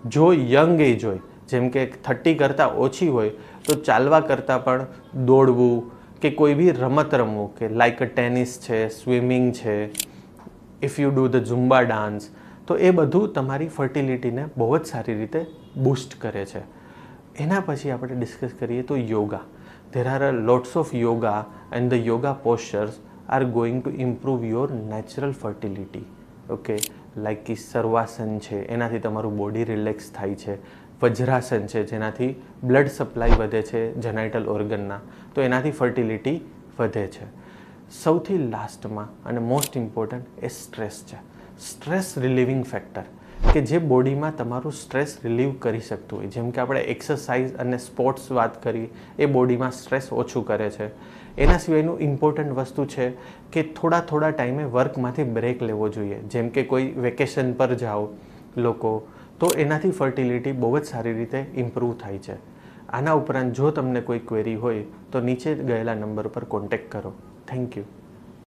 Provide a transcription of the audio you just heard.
જો યંગ એજ હોય, જેમ કે 30 કરતાં ઓછી હોય, તો ચાલવા કરતાં પણ દોડવું કે કોઈ બી રમત રમવું, કે લાઈક ટેનિસ છે, સ્વિમિંગ છે, if you do the ઝુમ્બા dance, તો એ બધું તમારી ફર્ટિલિટીને બહુ જ સારી રીતે બૂસ્ટ કરે છે. એના પછી આપણે ડિસ્કસ કરીએ તો yoga. There are lots of yoga and the yoga postures are going to improve your natural fertility. Okay, like કે સર્વાસન છે, એનાથી તમારું બોડી રિલેક્સ થાય છે. વજ્રાસન છે, જેનાથી બ્લડ સપ્લાય વધે છે જેનાઇટલ ઓર્ગનના, તો એનાથી ફર્ટિલિટી વધે છે. સૌથી લાસ્ટમાં અને મોસ્ટ ઇમ્પોર્ટન્ટ એ સ્ટ્રેસ છે. સ્ટ્રેસ રિલીવિંગ ફેક્ટર, કે જે બોડીમાં તમારું સ્ટ્રેસ રિલીવ કરી શકતું હોય, જેમ કે આપણે એક્સરસાઇઝ અને સ્પોર્ટ્સ વાત કરી, એ બોડીમાં સ્ટ્રેસ ઓછું કરે છે. એના સિવાયનું ઇમ્પોર્ટન્ટ વસ્તુ છે કે થોડા ટાઈમે વર્કમાંથી બ્રેક લેવો જોઈએ, જેમ કે કોઈ વેકેશન પર જાઓ લોકો, તો એનાથી ફર્ટિલિટી બહુ જ સારી રીતે ઇમ્પ્રૂવ થાય છે. આના ઉપરાંત જો તમને કોઈ ક્વેરી હોય તો નીચે ગયેલા નંબર પર કોન્ટેક્ટ કરો. Thank you.